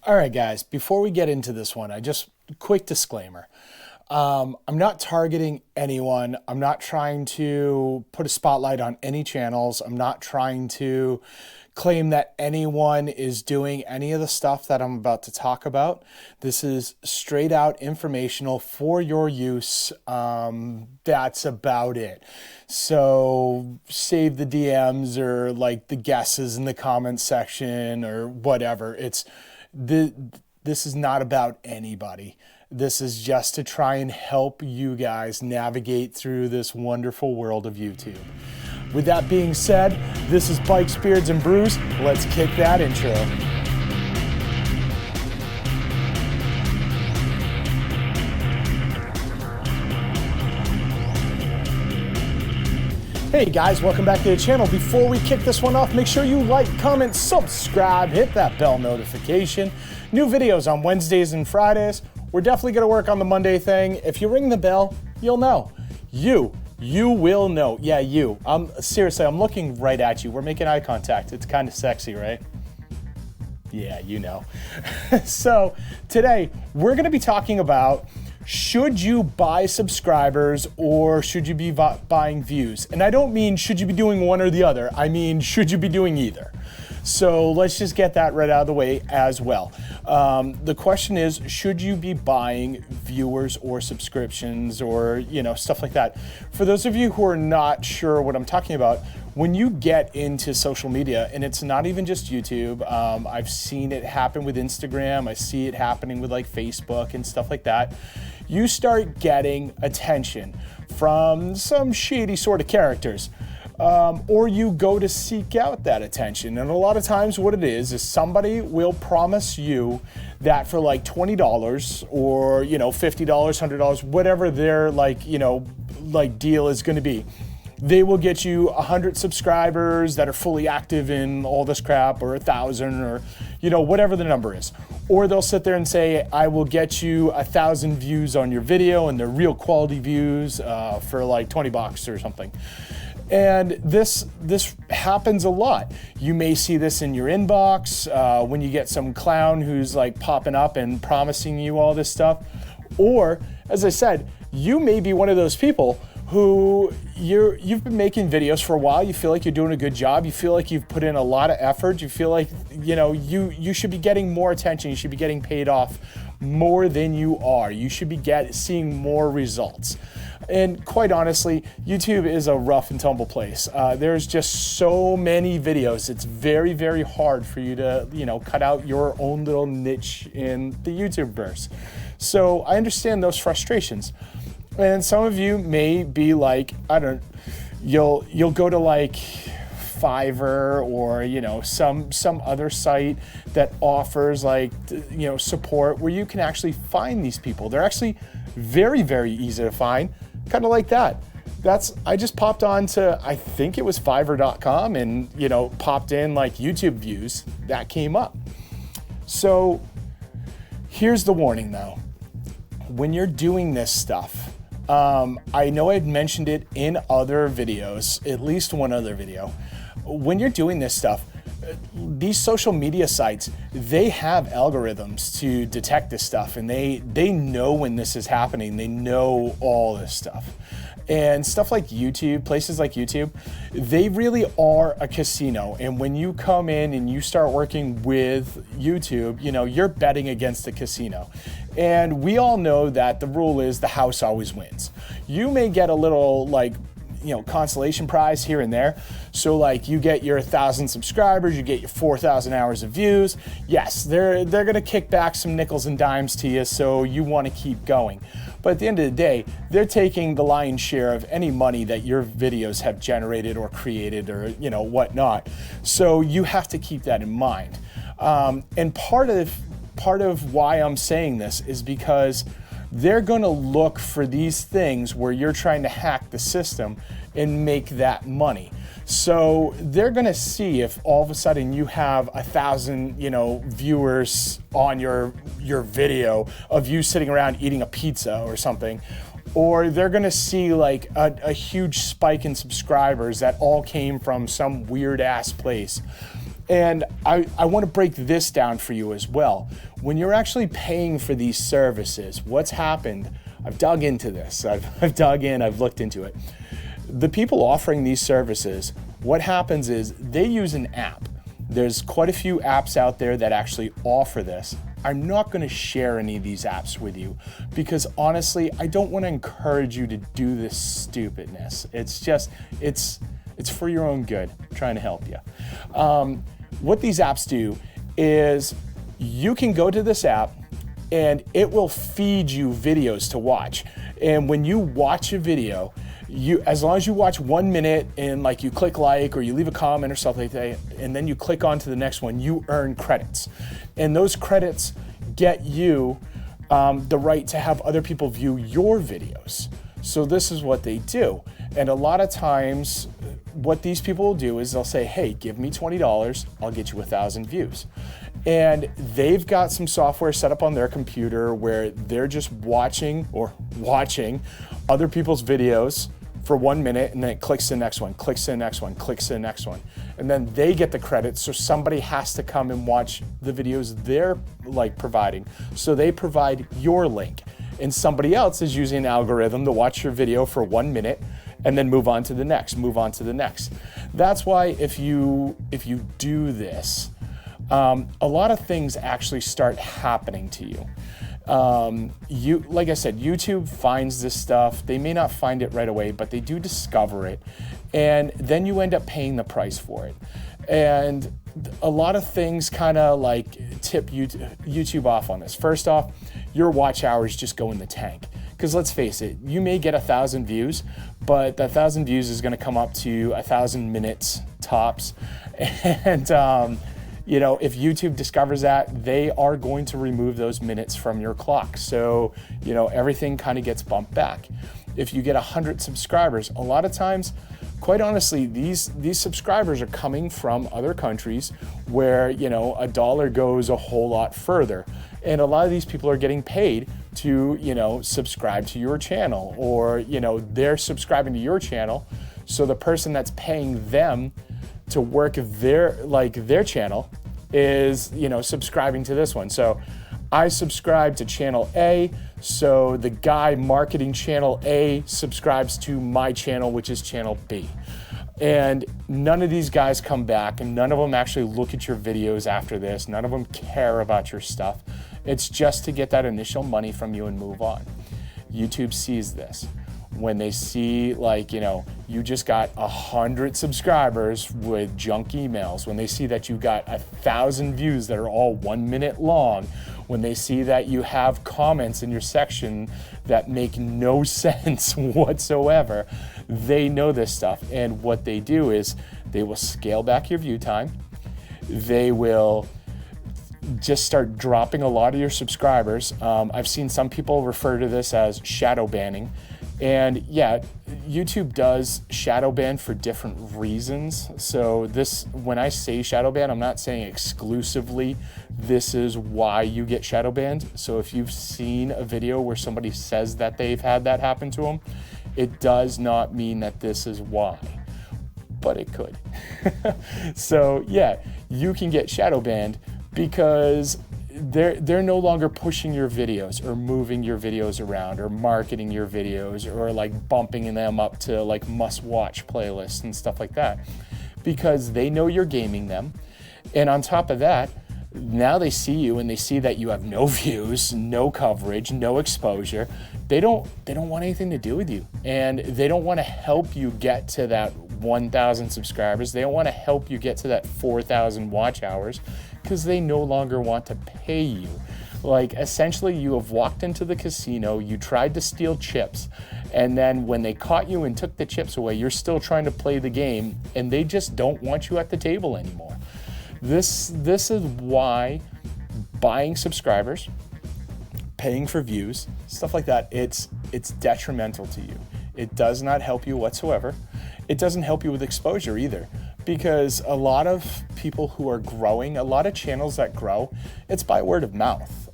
All right, guys, before we get into this one, quick disclaimer. I'm not targeting anyone. I'm not trying to put a spotlight on any channels. I'm not trying to claim that anyone is doing any of the stuff that I'm about to talk about. This is straight out informational for your use. That's about it. So save the DMs or like the guesses in the comments section or whatever. This is not about anybody. This is just to try and help you guys navigate through this wonderful world of YouTube. With that being said, this is Bikes, Beards, and Brews. Let's kick that intro. Hey guys, welcome back to the channel. Before we kick this one off, make sure you like, comment, subscribe, hit that bell notification. New videos on Wednesdays and Fridays. We're definitely gonna work on the Monday thing. If you ring the bell, you'll know. You will know. Yeah, you. Seriously, I'm looking right at you. We're making eye contact. It's kind of sexy, right? Yeah, you know. So today, we're gonna be talking about should you buy subscribers or should you be buying views? And I don't mean should you be doing one or the other. I mean, should you be doing either? So let's just get that right out of the way as well. The question is, should you be buying viewers or subscriptions or, stuff like that? For those of you who are not sure what I'm talking about, when you get into social media, and it's not even just YouTube, I've seen it happen with Instagram, I see it happening with like Facebook and stuff like that, you start getting attention from some shady sort of characters. Or you go to seek out that attention. And a lot of times what it is somebody will promise you that for like $20 or, $50, $100, whatever their deal is going to be. They will get you 100 subscribers that are fully active in all this crap, or 1,000, or, whatever the number is. Or they'll sit there and say, I will get you 1,000 views on your video, and they're real quality views for like $20 or something. And this happens a lot. You may see this in your inbox when you get some clown who's like popping up and promising you all this stuff. Or, as I said, you may be one of those people who you've been making videos for a while. You feel like you're doing a good job. You feel like you've put in a lot of effort. You feel like, you should be getting more attention. You should be getting paid off more than you are. You should be seeing more results. And quite honestly, YouTube is a rough and tumble place. There's just so many videos. It's very, very hard for you to, cut out your own little niche in the YouTubeverse. So I understand those frustrations. And some of you may be like, you'll go to like Fiverr or, some other site that offers like, support where you can actually find these people. They're actually very, very easy to find. Kind of like that. I just popped on to, I think it was Fiverr.com and, popped in like YouTube views that came up. So here's the warning though. When you're doing this stuff, I know I'd mentioned it in other videos, at least one other video. When you're doing this stuff, these social media sites, they have algorithms to detect this stuff, and they know when this is happening. They know all this stuff. And stuff like YouTube, places like YouTube, they really are a casino. And when you come in and you start working with YouTube, you're betting against the casino. And we all know that the rule is the house always wins. You may get a little consolation prize here and there. So like you get your 1,000 subscribers, you get your 4,000 hours of views. Yes, they're gonna kick back some nickels and dimes to you, so you wanna keep going. But at the end of the day, they're taking the lion's share of any money that your videos have generated or created or whatnot. So you have to keep that in mind. And part of why I'm saying this is because they're gonna look for these things where you're trying to hack the system and make that money. So they're gonna see if all of a sudden you have 1,000, viewers on your video of you sitting around eating a pizza or something, or they're gonna see like a huge spike in subscribers that all came from some weird ass place. And I want to break this down for you as well. When you're actually paying for these services, what's happened, I've dug into this, I've dug in, I've looked into it. The people offering these services, what happens is they use an app. There's quite a few apps out there that actually offer this. I'm not going to share any of these apps with you because honestly, I don't want to encourage you to do this stupidness. It's just, it's for your own good. I'm trying to help you. What these apps do is you can go to this app and it will feed you videos to watch. And when you watch a video, as long as you watch 1 minute and like you click like or you leave a comment or something like that, and then you click on to the next one, you earn credits. And those credits get you the right to have other people view your videos. So this is what they do. And a lot of times what these people will do is they'll say, hey, give me $20, I'll get you 1,000 views. And they've got some software set up on their computer where they're just watching other people's videos for 1 minute, and then it clicks to the next one, clicks to the next one, clicks to the next one. And then they get the credits, so somebody has to come and watch the videos they're like providing. So they provide your link, and somebody else is using an algorithm to watch your video for 1 minute and then move on to the next, move on to the next. That's why if you do this, a lot of things actually start happening to you. Like I said, YouTube finds this stuff. They may not find it right away, but they do discover it. And then you end up paying the price for it. And a lot of things kind of like tip YouTube off on this. First off, your watch hours just go in the tank. Because let's face it, you may get 1,000 views, but that 1,000 views is going to come up to 1,000 minutes tops. And, you know, if YouTube discovers that, they are going to remove those minutes from your clock. So, you know, everything kind of gets bumped back. If you get 100 subscribers, a lot of times, quite honestly, these subscribers are coming from other countries where, you know, a dollar goes a whole lot further. And a lot of these people are getting paid to, you know, subscribe to your channel, or, you know, they're subscribing to your channel. So the person that's paying them to work their channel is, you know, subscribing to this one. So I subscribe to channel A, so the guy marketing channel A subscribes to my channel, which is channel B. And none of these guys come back, and none of them actually look at your videos after this. None of them care about your stuff. It's just to get that initial money from you and move on. YouTube sees this. When they see, like, you know, you just got 100 subscribers with junk emails, when they see that you got 1,000 views that are all 1 minute long, when they see that you have comments in your section that make no sense whatsoever, they know this stuff. And what they do is they will scale back your view time. They will just start dropping a lot of your subscribers. I've seen some people refer to this as shadow banning. And yeah, YouTube does shadow ban for different reasons. So this, when I say shadow ban, I'm not saying exclusively this is why you get shadow banned. So if you've seen a video where somebody says that they've had that happen to them, it does not mean that this is why, but it could. So yeah, you can get shadow banned because they're no longer pushing your videos or moving your videos around or marketing your videos or like bumping them up to like must-watch playlists and stuff like that, because they know you're gaming them. And on top of that, now they see you and they see that you have no views, no coverage, no exposure. They don't want anything to do with you, and they don't want to help you get to that 1,000 subscribers. They don't want to help you get to that 4,000 watch hours, because they no longer want to pay you. Like, essentially, you have walked into the casino, you tried to steal chips, and then when they caught you and took the chips away, you're still trying to play the game, and they just don't want you at the table anymore. This is why buying subscribers, paying for views, stuff like that, it's detrimental to you. It does not help you whatsoever. It doesn't help you with exposure either, because a lot of people who are growing, a lot of channels that grow, it's by word of mouth.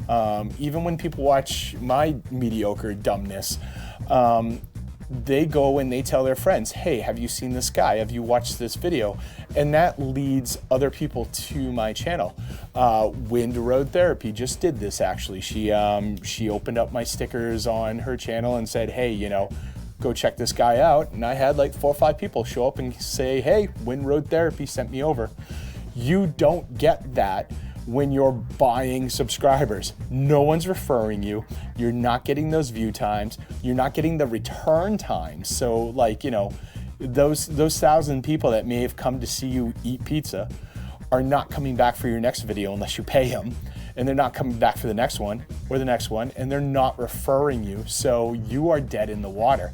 Even when people watch my mediocre dumbness, they go and they tell their friends, hey, have you seen this guy? Have you watched this video? And that leads other people to my channel. Wind Road Therapy just did this actually. She opened up my stickers on her channel and said, hey, you know, go check this guy out. And I had like 4 or 5 people show up and say, hey, Wind Road Therapy sent me over. You don't get that when you're buying subscribers. No one's referring you. You're not getting those view times. You're not getting the return times. So like, you know, those 1,000 people that may have come to see you eat pizza are not coming back for your next video unless you pay them. And they're not coming back for the next one or the next one, and they're not referring you. So you are dead in the water.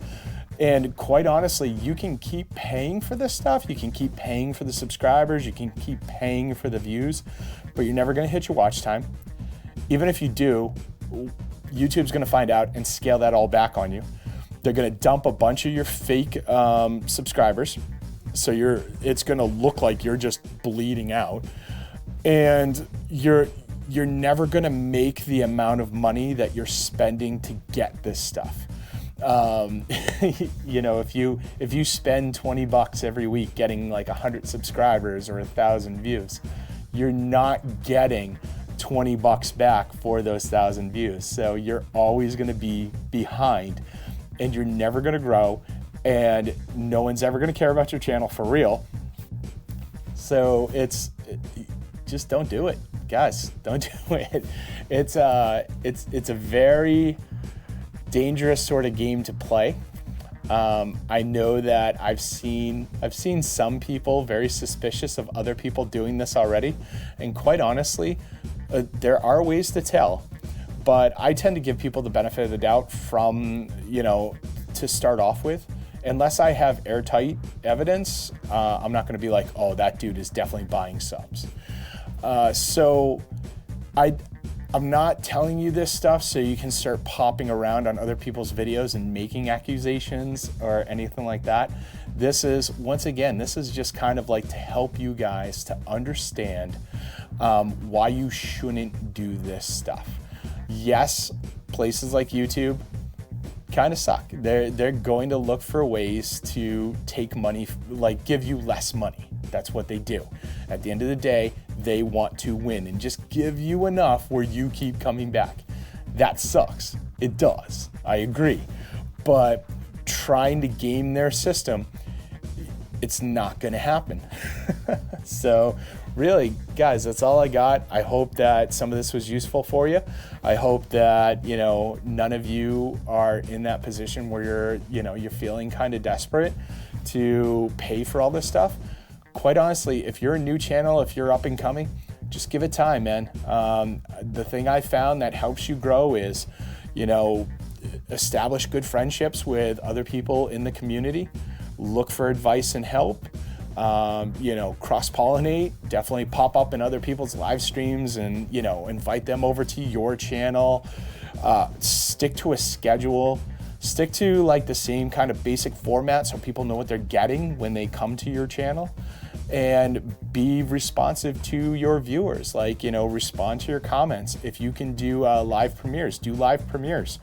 And quite honestly, you can keep paying for this stuff. You can keep paying for the subscribers. You can keep paying for the views, but you're never going to hit your watch time. Even if you do, YouTube's going to find out and scale that all back on you. They're going to dump a bunch of your fake subscribers. So it's going to look like you're just bleeding out, and you're never going to make the amount of money that you're spending to get this stuff. You know, if you spend $20 every week getting like 100 subscribers or 1,000 views, you're not getting $20 back for those 1,000 views. So you're always going to be behind, and you're never going to grow, and no one's ever going to care about your channel for real. So just don't do it, guys. Don't do it. It's a very dangerous sort of game to play. I know that I've seen some people very suspicious of other people doing this already, and quite honestly, there are ways to tell, but I tend to give people the benefit of the doubt from, you know, to start off with. Unless I have airtight evidence, I'm not going to be like, oh, that dude is definitely buying subs. So I'm not telling you this stuff so you can start popping around on other people's videos and making accusations or anything like that. This is, once again, this is just kind of like to help you guys to understand why you shouldn't do this stuff. Yes, places like YouTube kind of suck. They're going to look for ways to take money, like give you less money. That's what they do. At the end of the day, they want to win and just give you enough where you keep coming back. That sucks. It does. I agree. But trying to game their system, it's not going to happen. So really, guys, that's all I got. I hope that some of this was useful for you. I hope that, you know, none of you are in that position where you're feeling kind of desperate to pay for all this stuff. Quite honestly, if you're a new channel, if you're up and coming, just give it time, man. The thing I found that helps you grow is, you know, establish good friendships with other people in the community, look for advice and help, you know, cross-pollinate, definitely pop up in other people's live streams and, you know, invite them over to your channel, stick to a schedule. Stick to like the same kind of basic format so people know what they're getting when they come to your channel, and be responsive to your viewers. Like, you know, respond to your comments. If you can do live premieres, do live premieres.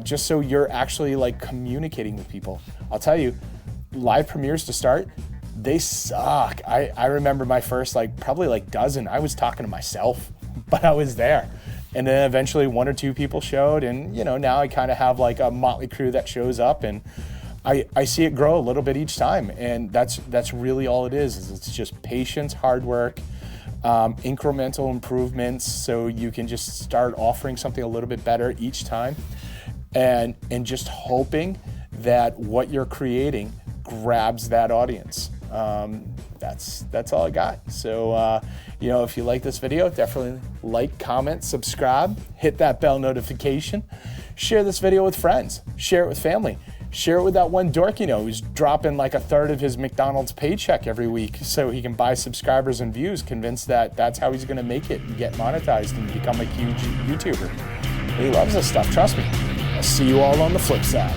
Just so you're actually like communicating with people. I'll tell you, live premieres to start, they suck. I remember my first probably dozen, I was talking to myself, but I was there. And then eventually 1 or 2 people showed, and you know, now I kind of have like a motley crew that shows up, and I see it grow a little bit each time. And that's really all it is it's just patience, hard work, incremental improvements, so you can just start offering something a little bit better each time, and just hoping that what you're creating grabs that audience. That's all I got. So, you know, if you like this video, definitely like, comment, subscribe, hit that bell notification, share this video with friends, share it with family, share it with that one dork you know who's dropping like 1/3 of his McDonald's paycheck every week so he can buy subscribers and views, convinced that that's how he's going to make it and get monetized and become a huge YouTuber. He loves this stuff, trust me. I'll see you all on the flip side.